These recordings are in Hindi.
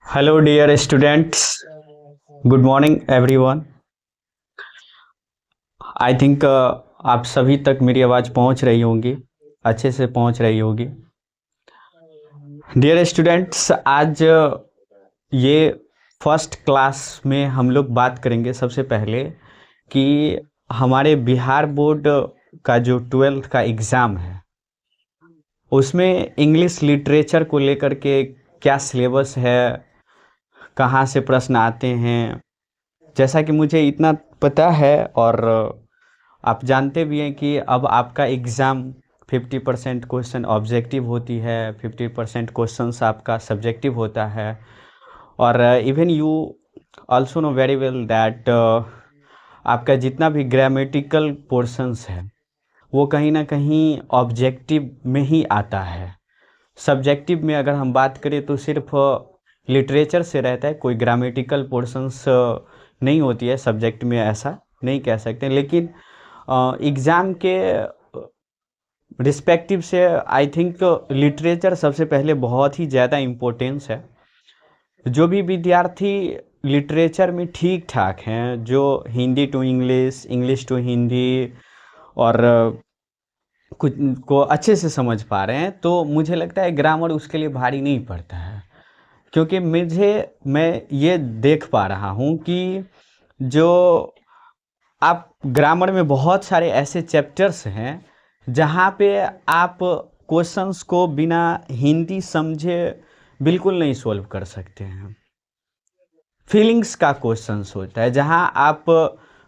Hello dear students, good morning everyone. I think आप सभी तक मेरी आवाज़ पहुंच रही होंगी, अच्छे से पहुंच रही होगी। डियर स्टूडेंट्स, आज ये फर्स्ट क्लास में हम लोग बात करेंगे सबसे पहले कि हमारे बिहार बोर्ड का जो 12th का एग्ज़ाम है उसमें इंग्लिश लिटरेचर को लेकर के क्या सिलेबस है, कहाँ से प्रश्न आते हैं। जैसा कि मुझे इतना पता है और आप जानते भी हैं कि अब आपका एग्ज़ाम 50% क्वेश्चन ऑब्जेक्टिव होती है, 50% क्वेश्चंस आपका सब्जेक्टिव होता है। और even you also know very well that आपका जितना भी ग्रामेटिकल पोर्शंस है वो कहीं ना कहीं ऑब्जेक्टिव में ही आता है। सब्जेक्टिव में अगर हम बात करें तो सिर्फ लिटरेचर से रहता है, कोई ग्रामेटिकल पोर्शंस नहीं होती है सब्जेक्ट में, ऐसा नहीं कह सकते। लेकिन एग्ज़ाम के रिस्पेक्टिव से आई थिंक लिटरेचर सबसे पहले बहुत ही ज़्यादा इम्पोर्टेंस है। जो भी विद्यार्थी लिटरेचर में ठीक ठाक हैं, जो Hindi to English, English to Hindi और कुछ को अच्छे से समझ पा रहे हैं, तो मुझे लगता है ग्रामर उसके लिए भारी नहीं पड़ता है। क्योंकि मैं ये देख पा रहा हूँ कि जो आप ग्रामर में बहुत सारे ऐसे चैप्टर्स हैं जहाँ पे आप क्वेश्चंस को बिना हिंदी समझे बिल्कुल नहीं सॉल्व कर सकते हैं। फीलिंग्स का क्वेश्चंस होता है जहाँ आप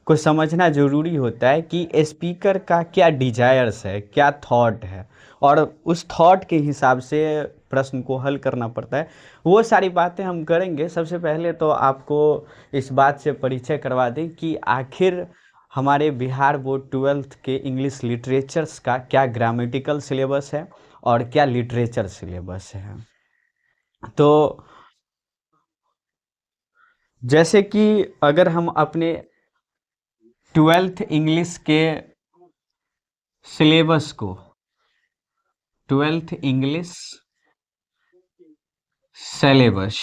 को समझना ज़रूरी होता है कि स्पीकर का क्या डिजायर्स है, क्या थॉट है, और उस थॉट के हिसाब से प्रश्न को हल करना पड़ता है। वो सारी बातें हम करेंगे। सबसे पहले तो आपको इस बात से परिचय करवा दें कि आखिर हमारे बिहार बोर्ड 12th के इंग्लिश लिटरेचर्स का क्या ग्रामेटिकल सिलेबस है और क्या लिटरेचर सिलेबस है। तो जैसे कि अगर हम अपने 12th इंग्लिश के सिलेबस को, 12th इंग्लिश सिलेबस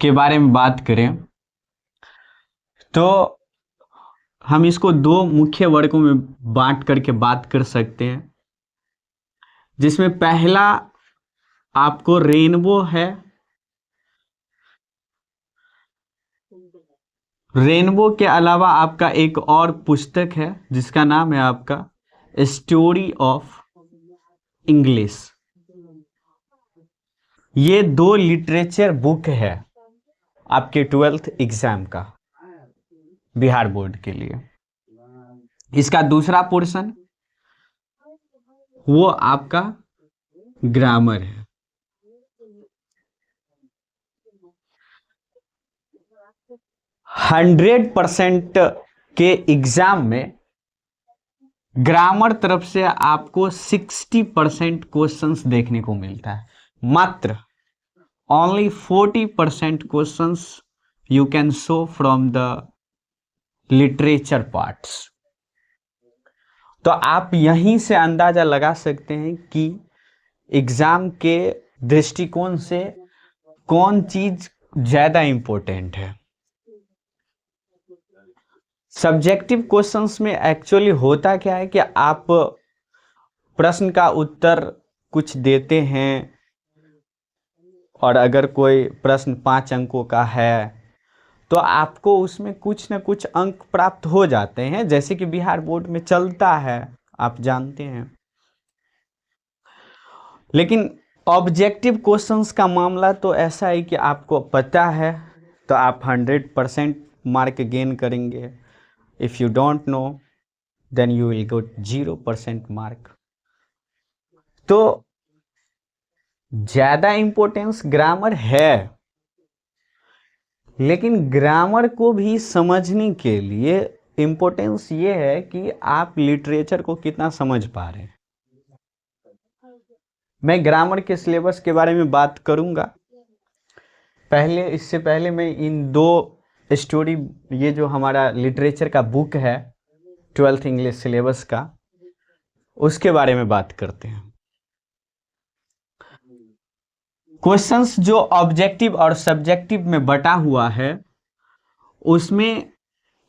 के बारे में बात करें तो हम इसको दो मुख्य वर्गों में बांट करके बात कर सकते हैं, जिसमें पहला आपको रेनबो है। रेनबो के अलावा आपका एक और पुस्तक है जिसका नाम है आपका स्टोरी ऑफ इंग्लिश। ये दो लिटरेचर बुक है आपके 12th एग्जाम का, बिहार बोर्ड के लिए। इसका दूसरा पोर्शन वो आपका ग्रामर है। 100% के एग्जाम में ग्रामर तरफ से आपको 60% क्वेश्चंस देखने को मिलता है। मात्र only 40% questions you can show from the literature parts. तो आप यहीं से अंदाजा लगा सकते हैं कि एग्जाम के दृष्टिकोण से कौन चीज ज्यादा इंपॉर्टेंट है। सब्जेक्टिव क्वेश्चंस में एक्चुअली होता क्या है कि आप प्रश्न का उत्तर कुछ देते हैं और अगर कोई प्रश्न 5 अंकों का है तो आपको उसमें कुछ न कुछ अंक प्राप्त हो जाते हैं, जैसे कि बिहार बोर्ड में चलता है, आप जानते हैं। लेकिन ऑब्जेक्टिव क्वेश्चंस का मामला तो ऐसा है कि आपको पता है तो आप 100% मार्क गेन करेंगे। If you don't know then you will get 0% mark. तो ज़्यादा इम्पोर्टेंस ग्रामर है, लेकिन ग्रामर को भी समझने के लिए इम्पोर्टेंस ये है कि आप लिटरेचर को कितना समझ पा रहे हैं। मैं ग्रामर के सिलेबस के बारे में बात करूंगा। इससे पहले मैं इन दो स्टोरी, ये जो हमारा लिटरेचर का बुक है 12th इंग्लिश सिलेबस का, उसके बारे में बात करते हैं। क्वेश्चंस जो ऑब्जेक्टिव और सब्जेक्टिव में बटा हुआ है, उसमें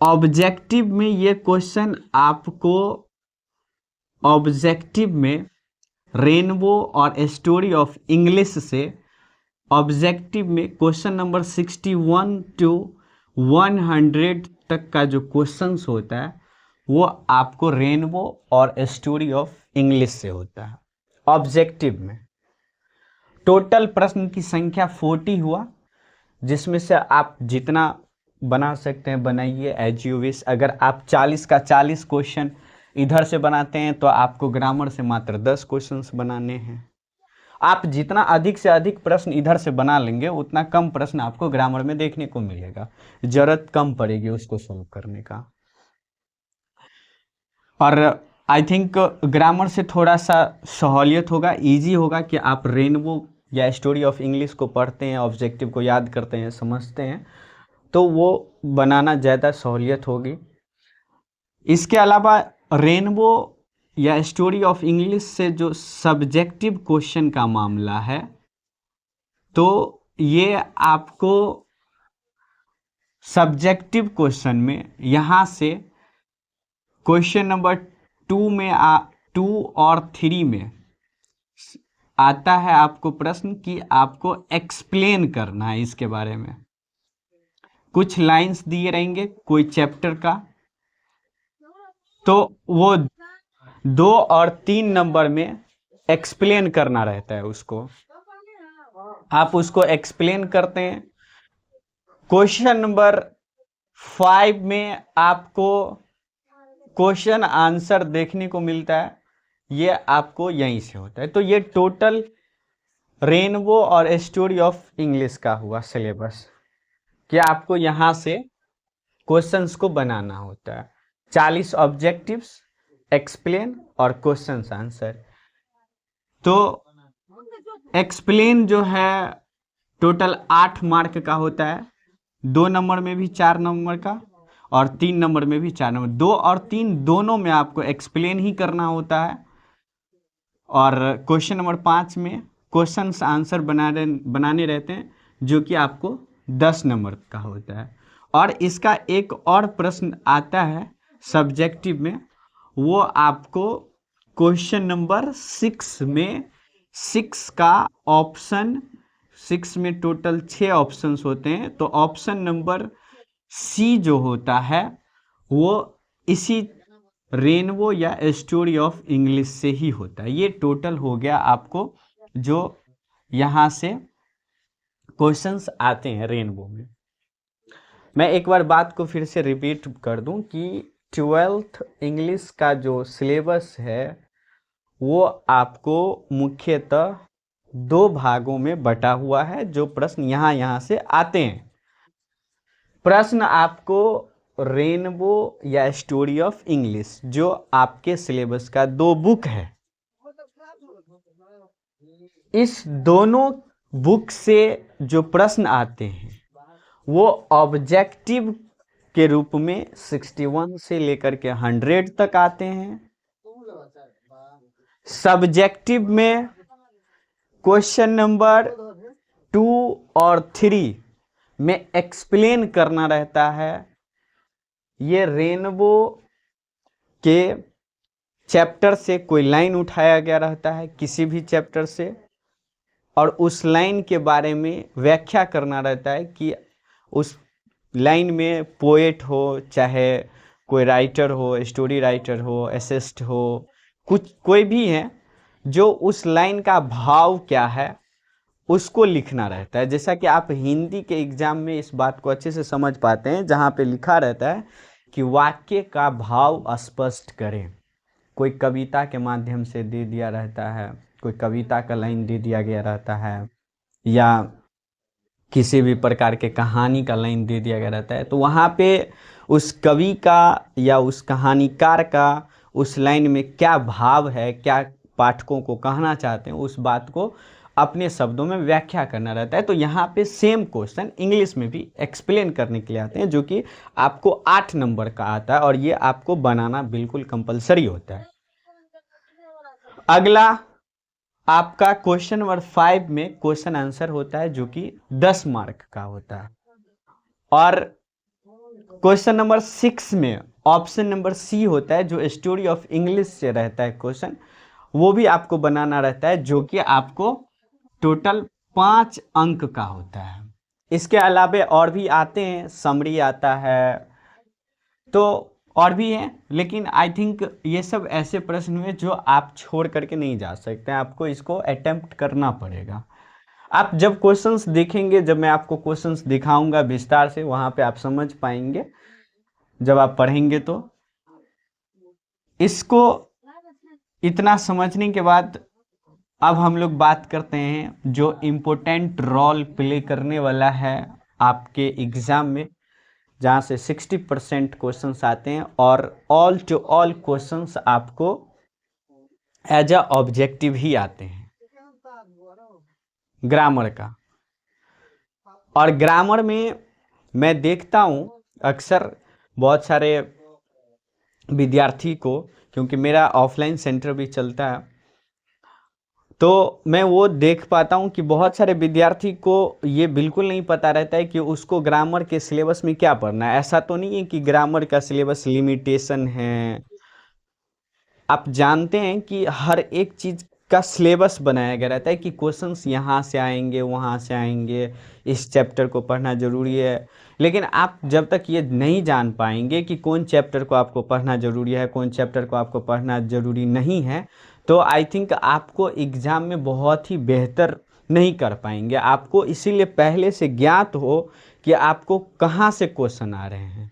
ऑब्जेक्टिव में ये क्वेश्चन आपको ऑब्जेक्टिव में रेनबो और स्टोरी ऑफ इंग्लिश से ऑब्जेक्टिव में क्वेश्चन नंबर 61 टू 100 तक का जो क्वेश्चंस होता है वो आपको रेनबो और स्टोरी ऑफ इंग्लिश से होता है। ऑब्जेक्टिव में टोटल प्रश्न की संख्या 40 हुआ, जिसमें से आप जितना बना सकते हैं बनाइए एज यू विश। अगर आप 40 का 40 क्वेश्चन इधर से बनाते हैं तो आपको ग्रामर से मात्र 10 क्वेश्चंस बनाने हैं। आप जितना अधिक से अधिक प्रश्न इधर से बना लेंगे उतना कम प्रश्न आपको ग्रामर में देखने को मिलेगा, जरूरत कम पड़ेगी उसको सॉल्व करने का। और आई थिंक ग्रामर से थोड़ा सा सहूलियत होगा, इजी होगा कि आप रेनबो या स्टोरी ऑफ इंग्लिश को पढ़ते हैं, ऑब्जेक्टिव को याद करते हैं, समझते हैं, तो वो बनाना ज़्यादा सहूलियत होगी। इसके अलावा रेनबो या स्टोरी ऑफ इंग्लिश से जो सब्जेक्टिव क्वेश्चन का मामला है, तो ये आपको सब्जेक्टिव क्वेश्चन में यहाँ से क्वेश्चन नंबर 2 और 3 में आता है आपको प्रश्न कि आपको एक्सप्लेन करना है इसके बारे में। कुछ लाइंस दिए रहेंगे कोई चैप्टर का, तो वो 2 और 3 नंबर में एक्सप्लेन करना रहता है उसको, आप उसको एक्सप्लेन करते हैं। क्वेश्चन नंबर 5 में आपको क्वेश्चन आंसर देखने को मिलता है, ये आपको यहीं से होता है। तो ये टोटल रेनबो और स्टोरी ऑफ इंग्लिश का हुआ सिलेबस कि आपको यहाँ से क्वेश्चंस को बनाना होता है। 40 ऑब्जेक्टिव्स, एक्सप्लेन और क्वेश्चंस आंसर। तो एक्सप्लेन जो है टोटल 8 मार्क का होता है, 2 नंबर में भी 4 नंबर का और 3 नंबर में भी 4 नंबर। 2 और 3 दोनों में आपको एक्सप्लेन ही करना होता है। और क्वेश्चन नंबर 5 में क्वेश्चंस आंसर बनाने रहते हैं, जो कि आपको 10 नंबर का होता है। और इसका एक और प्रश्न आता है सब्जेक्टिव में, वो आपको क्वेश्चन नंबर 6 में 6 का ऑप्शन, 6 में टोटल 6 ऑप्शंस होते हैं, तो ऑप्शन नंबर सी जो होता है वो इसी रेनबो या स्टोरी ऑफ इंग्लिश से ही होता है। ये टोटल हो गया आपको जो यहाँ से क्वेश्चंस आते हैं रेनबो में। मैं एक बार बात को फिर से रिपीट कर दूं कि 12th इंग्लिश का जो सिलेबस है वो आपको मुख्यतः 2 भागों में बटा हुआ है। जो प्रश्न यहाँ से आते हैं, प्रश्न आपको रेनबो या स्टोरी ऑफ इंग्लिश जो आपके सिलेबस का 2 बुक है, इस दोनों बुक से जो प्रश्न आते हैं वो ऑब्जेक्टिव के रूप में 61 से लेकर के 100 तक आते हैं। सब्जेक्टिव में क्वेश्चन नंबर 2 और 3 में एक्सप्लेन करना रहता है। ये रेनबो के चैप्टर से कोई लाइन उठाया गया रहता है किसी भी चैप्टर से, और उस लाइन के बारे में व्याख्या करना रहता है कि उस लाइन में पोएट हो, चाहे कोई राइटर हो, स्टोरी राइटर हो, एसेस्ट हो, कुछ कोई भी है, जो उस लाइन का भाव क्या है उसको लिखना रहता है। जैसा कि आप हिंदी के एग्जाम में इस बात को अच्छे से समझ पाते हैं, जहाँ पे लिखा रहता है कि वाक्य का भाव स्पष्ट करें। कोई कविता के माध्यम से दे दिया रहता है, कोई कविता का लाइन दे दिया गया रहता है, या किसी भी प्रकार के कहानी का लाइन दे दिया गया रहता है, तो वहाँ पे उस कवि का या उस कहानीकार का उस लाइन में क्या भाव है, क्या पाठकों को कहना चाहते हैं, उस बात को अपने शब्दों में व्याख्या करना रहता है। तो यहाँ पे सेम क्वेश्चन इंग्लिश में भी एक्सप्लेन करने के लिए आते हैं, जो कि आपको 8 नंबर का आता है, और ये आपको बनाना बिल्कुल कंपलसरी होता है। अगला आपका क्वेश्चन नंबर 5 में क्वेश्चन आंसर होता है जो कि 10 मार्क का होता है, और क्वेश्चन नंबर 6 में ऑप्शन नंबर सी होता है जो स्टोरी ऑफ इंग्लिश से रहता है क्वेश्चन, वो भी आपको बनाना रहता है जो कि आपको टोटल 5 अंक का होता है। इसके अलावा और भी आते हैं, समरी आता है, तो और भी हैं, लेकिन आई थिंक ये सब ऐसे प्रश्न हुए जो आप छोड़ करके नहीं जा सकते, आपको इसको अटेम्प्ट करना पड़ेगा। आप जब क्वेश्चंस देखेंगे, जब मैं आपको क्वेश्चंस दिखाऊंगा विस्तार से, वहां पे आप समझ पाएंगे जब आप पढ़ेंगे। तो इसको इतना समझने के बाद अब हम लोग बात करते हैं जो इम्पोर्टेंट रोल प्ले करने वाला है आपके एग्जाम में, जहाँ से 60% क्वेश्चंस आते हैं और ऑल टू ऑल क्वेश्चंस आपको एज अ ऑब्जेक्टिव ही आते हैं ग्रामर का। और ग्रामर में मैं देखता हूँ अक्सर बहुत सारे विद्यार्थी को, क्योंकि मेरा ऑफलाइन सेंटर भी चलता है, तो मैं वो देख पाता हूँ कि बहुत सारे विद्यार्थी को ये बिल्कुल नहीं पता रहता है कि उसको ग्रामर के सिलेबस में क्या पढ़ना है। ऐसा तो नहीं है कि ग्रामर का सिलेबस लिमिटेशन है, आप जानते हैं कि हर एक चीज़ का सिलेबस बनाया गया रहता है कि क्वेश्चंस यहाँ से आएंगे, वहाँ से आएंगे, इस चैप्टर को पढ़ना ज़रूरी है। लेकिन आप जब तक ये नहीं जान पाएंगे कि कौन चैप्टर को आपको पढ़ना ज़रूरी है, कौन चैप्टर को आपको पढ़ना ज़रूरी नहीं है, तो आई थिंक आपको एग्ज़ाम में बहुत ही बेहतर नहीं कर पाएंगे। आपको इसीलिए पहले से ज्ञात हो कि आपको कहाँ से क्वेश्चन आ रहे हैं।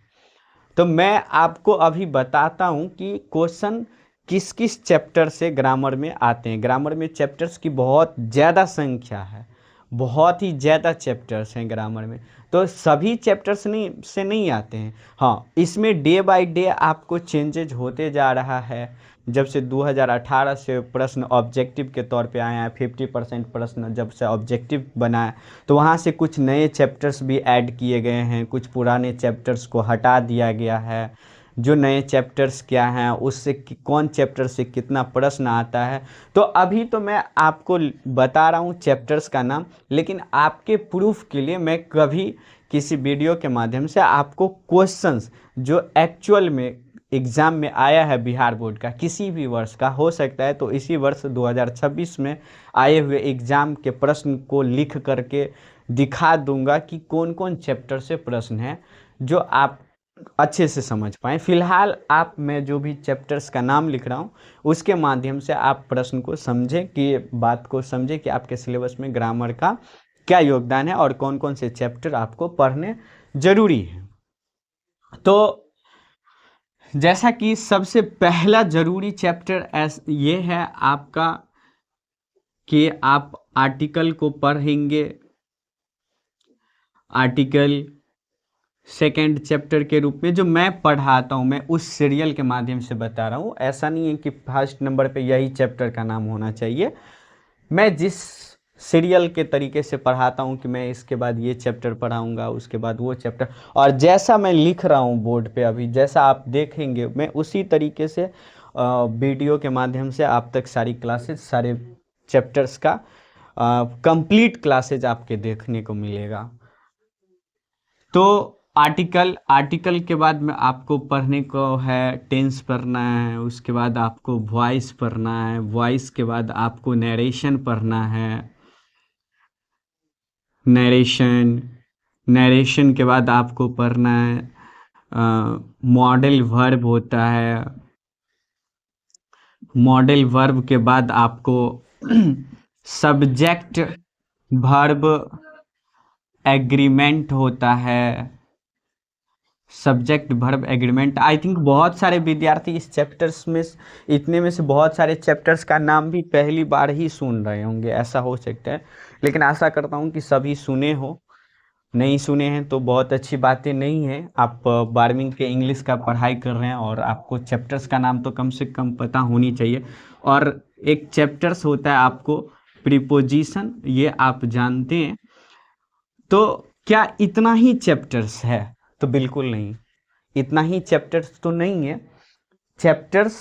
तो मैं आपको अभी बताता हूँ कि क्वेश्चन किस किस चैप्टर से ग्रामर में आते हैं। ग्रामर में चैप्टर्स की बहुत ज़्यादा संख्या है, बहुत ही ज़्यादा चैप्टर्स हैं ग्रामर में, तो सभी चैप्टर्स नहीं आते हैं। हाँ, इसमें डे बाय डे आपको चेंजेज होते जा रहा है। जब से 2018 से प्रश्न ऑब्जेक्टिव के तौर पे आए हैं, 50% प्रश्न जब से ऑब्जेक्टिव बना है, तो वहाँ से कुछ नए चैप्टर्स भी ऐड किए गए हैं, कुछ पुराने चैप्टर्स को हटा दिया गया है। जो नए चैप्टर्स क्या हैं, उससे कौन चैप्टर से कितना प्रश्न आता है, तो अभी तो मैं आपको बता रहा हूँ चैप्टर्स का नाम, लेकिन आपके प्रूफ के लिए मैं कभी किसी वीडियो के माध्यम से आपको क्वेश्चंस जो एक्चुअल में एग्ज़ाम में आया है बिहार बोर्ड का, किसी भी वर्ष का हो सकता है, तो इसी वर्ष 2026 में आए हुए एग्ज़ाम के प्रश्न को लिख करके दिखा दूंगा कि कौन कौन चैप्टर से प्रश्न है जो आप अच्छे से समझ पाएँ। फिलहाल आप, मैं जो भी चैप्टर्स का नाम लिख रहा हूँ उसके माध्यम से आप प्रश्न को समझें, कि बात को समझें कि आपके सिलेबस में ग्रामर का क्या योगदान है और कौन कौन से चैप्टर आपको पढ़ने ज़रूरी है। तो जैसा कि सबसे पहला ज़रूरी चैप्टर ये है आपका कि आप आर्टिकल को पढ़ेंगे। आर्टिकल सेकेंड चैप्टर के रूप में जो मैं पढ़ाता हूँ, मैं उस सीरियल के माध्यम से बता रहा हूँ। ऐसा नहीं है कि फर्स्ट नंबर पे यही चैप्टर का नाम होना चाहिए। मैं जिस सीरियल के तरीके से पढ़ाता हूँ कि मैं इसके बाद ये चैप्टर पढ़ाऊँगा, उसके बाद वो चैप्टर, और जैसा मैं लिख रहा हूँ बोर्ड पे अभी, जैसा आप देखेंगे, मैं उसी तरीके से वीडियो के माध्यम से आप तक सारी क्लासेज, सारे चैप्टर्स का कंप्लीट क्लासेज आपके देखने को मिलेगा। तो आर्टिकल के बाद में आपको पढ़ने को है टेंस पढ़ना है, उसके बाद आपको वॉइस पढ़ना है, वॉइस के बाद आपको नरेशन पढ़ना है, नरेशन के बाद आपको पढ़ना है मॉडल वर्ब होता है, मॉडल वर्ब के बाद आपको सब्जेक्ट वर्ब एग्रीमेंट होता है, subject verb agreement. I think बहुत सारे विद्यार्थी इस चैप्टर्स में, इतने में से बहुत सारे चैप्टर्स का नाम भी पहली बार ही सुन रहे होंगे, ऐसा हो सकता है, लेकिन आशा करता हूँ कि सभी सुने हो। नहीं सुने हैं तो बहुत अच्छी बातें नहीं है, आप 12वीं के इंग्लिश का पढ़ाई कर रहे हैं और आपको चैप्टर्स का नाम तो कम से कम पता होनी चाहिए। और एक चैप्टर्स होता है आपको प्रीपोजिशन, ये आप जानते हैं। तो क्या इतना ही चैप्टर्स है? तो बिल्कुल नहीं, इतना ही चैप्टर्स तो नहीं है। चैप्टर्स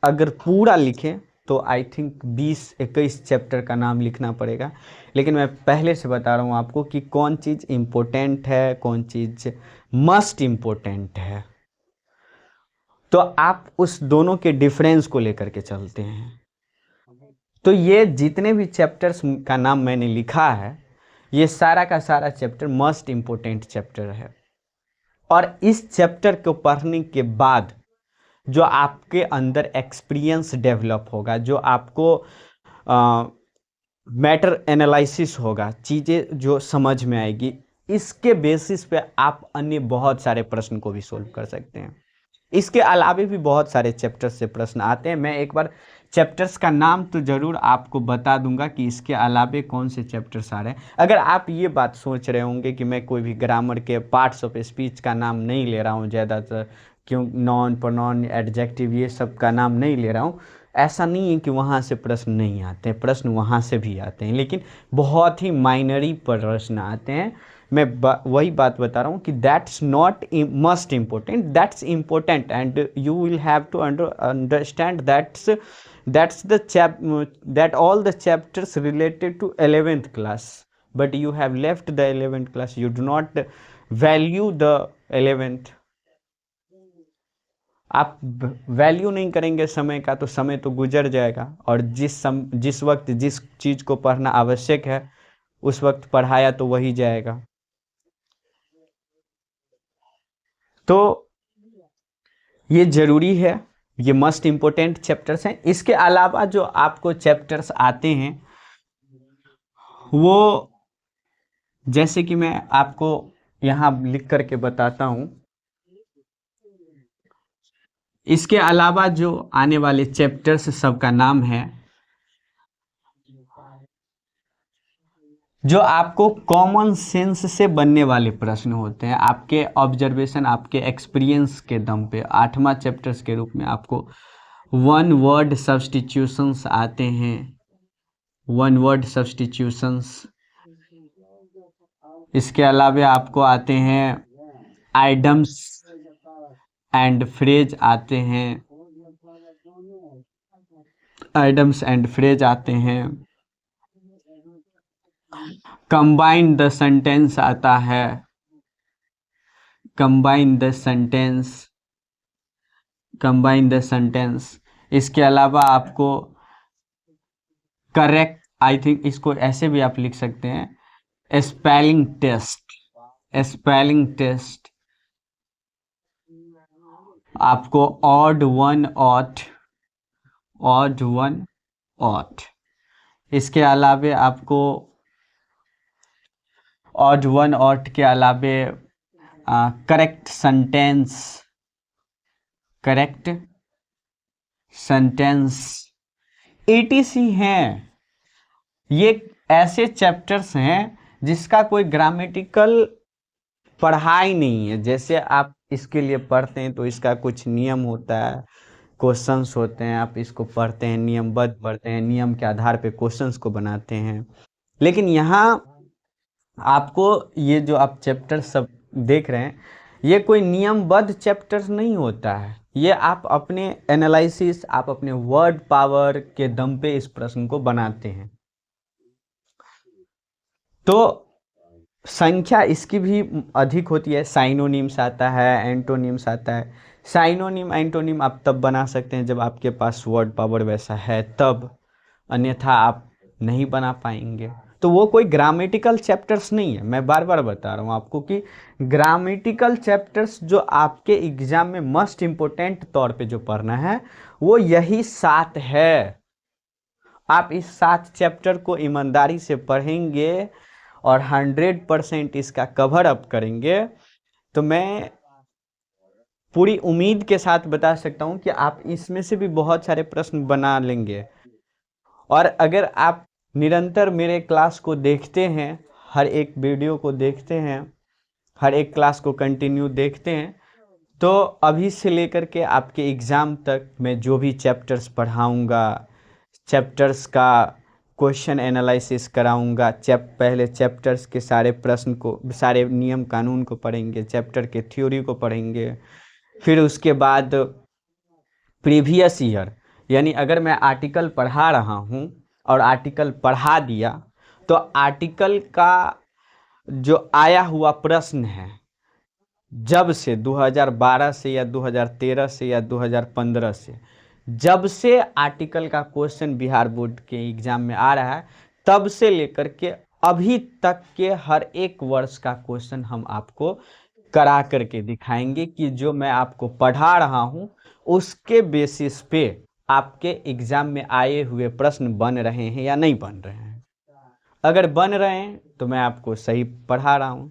अगर पूरा लिखें तो आई थिंक 20-21 चैप्टर का नाम लिखना पड़ेगा। लेकिन मैं पहले से बता रहा हूँ आपको कि कौन चीज़ इम्पोर्टेंट है, कौन चीज़ मस्ट इम्पोर्टेंट है। तो आप उस दोनों के डिफरेंस को लेकर के चलते हैं। तो ये जितने भी चैप्टर्स का नाम मैंने लिखा है, ये सारा का सारा चैप्टर मस्ट इम्पोर्टेंट चैप्टर है। और इस चैप्टर को पढ़ने के बाद जो आपके अंदर एक्सपीरियंस डेवलप होगा, जो आपको मैटर एनालिसिस होगा, चीज़ें जो समझ में आएगी, इसके बेसिस पे आप अन्य बहुत सारे प्रश्न को भी सोल्व कर सकते हैं। इसके अलावे भी बहुत सारे चैप्टर्स से प्रश्न आते हैं। मैं एक बार चैप्टर्स का नाम तो ज़रूर आपको बता दूंगा कि इसके अलावे कौन से चैप्टर्स आ रहे हैं। अगर आप ये बात सोच रहे होंगे कि मैं कोई भी ग्रामर के पार्ट्स ऑफ स्पीच का नाम नहीं ले रहा हूँ ज़्यादातर, क्यों नॉन प्रोनाउन एडजेक्टिव ये सब का नाम नहीं ले रहा हूँ, ऐसा नहीं है कि वहाँ से प्रश्न नहीं आते हैं, प्रश्न वहाँ से भी आते हैं, लेकिन बहुत ही माइनरी प्रश्न आते हैं। मैं वही बात बता रहा हूँ कि that's not must important, that's important and you will have to understand that all the chapters related to 11th class, but you have left the 11th class, you do not value the 11th। आप वैल्यू नहीं करेंगे समय का तो समय तो गुजर जाएगा, और जिस वक्त जिस चीज़ को पढ़ना आवश्यक है उस वक्त पढ़ाया तो वही जाएगा। तो ये ज़रूरी है, ये मस्ट इम्पोर्टेंट चैप्टर्स हैं। इसके अलावा जो आपको चैप्टर्स आते हैं वो, जैसे कि मैं आपको यहाँ लिख करके बताता हूँ, इसके अलावा जो आने वाले चैप्टर्स सबका नाम है, जो आपको कॉमन सेंस से बनने वाले प्रश्न होते हैं, आपके ऑब्जर्वेशन, आपके एक्सपीरियंस के दम पे। 8वां चैप्टर्स के रूप में आपको वन वर्ड सब्स्टिट्यूशंस आते हैं, वन वर्ड सब्स्टिट्यूशंस। इसके अलावा आपको आते हैं आइडम्स एंड फ्रेज आते हैं, आइडम्स एंड फ्रेज आते हैं। कंबाइन द सेंटेंस आता है, combine the sentence, combine the sentence. इसके अलावा आपको करेक्ट, आई थिंक इसको ऐसे भी आप लिख सकते हैं, स्पेलिंग टेस्ट, स्पेलिंग टेस्ट। आपको odd one out, odd one out. इसके अलावे आपको ऑड वन ऑट के अलावे correct sentence, correct sentence etc हैं। ये ऐसे चैप्टर्स हैं जिसका कोई ग्रामेटिकल पढ़ाई नहीं है। जैसे आप इसके लिए पढ़ते हैं तो इसका कुछ नियम होता है, क्वेश्चंस होते हैं, आप इसको पढ़ते हैं, नियमबद्ध पढ़ते हैं, नियम के आधार पे क्वेश्चंस को बनाते हैं। लेकिन यहाँ आपको ये जो आप चैप्टर सब देख रहे हैं, ये कोई नियमबद्ध चैप्टर नहीं होता है। ये आप अपने एनालिसिस, आप अपने वर्ड पावर के दम पे इस प्रश्न को बनाते हैं। तो संख्या इसकी भी अधिक होती है, साइनोनिम्स आता है, एंटोनिम्स आता है। साइनोनिम एंटोनिम आप तब बना सकते हैं जब आपके पास वर्ड पावर वैसा है तब, अन्यथा आप नहीं बना पाएंगे। तो वो कोई ग्रामेटिकल चैप्टर्स नहीं है। मैं बार बार बता रहा हूँ आपको कि ग्रामेटिकल चैप्टर्स जो आपके एग्जाम में मस्ट इम्पोर्टेंट तौर पे जो पढ़ना है वो यही 7 है। आप इस 7 चैप्टर को ईमानदारी से पढ़ेंगे और 100% इसका कवर अप करेंगे तो मैं पूरी उम्मीद के साथ बता सकता हूँ कि आप इसमें से भी बहुत सारे प्रश्न बना लेंगे। और अगर आप निरंतर मेरे क्लास को देखते हैं, हर एक वीडियो को देखते हैं, हर एक क्लास को कंटिन्यू देखते हैं, तो अभी से लेकर के आपके एग्ज़ाम तक मैं जो भी चैप्टर्स पढ़ाऊँगा, चैप्टर्स का क्वेश्चन एनालिसिस कराऊंगा। पहले चैप्टर्स के सारे प्रश्न को, सारे नियम कानून को पढ़ेंगे, चैप्टर के थ्योरी को पढ़ेंगे, फिर उसके बाद प्रीवियस ईयर यानी अगर मैं आर्टिकल पढ़ा रहा हूँ और आर्टिकल पढ़ा दिया, तो आर्टिकल का जो आया हुआ प्रश्न है, जब से 2012 से या 2013 से या 2015 से, जब से आर्टिकल का क्वेश्चन बिहार बोर्ड के एग्जाम में आ रहा है, तब से लेकर के अभी तक के हर एक वर्ष का क्वेश्चन हम आपको करा करके दिखाएंगे कि जो मैं आपको पढ़ा रहा हूं उसके बेसिस पे आपके एग्जाम में आए हुए प्रश्न बन रहे हैं या नहीं बन रहे हैं। अगर बन रहे हैं तो मैं आपको सही पढ़ा रहा हूं।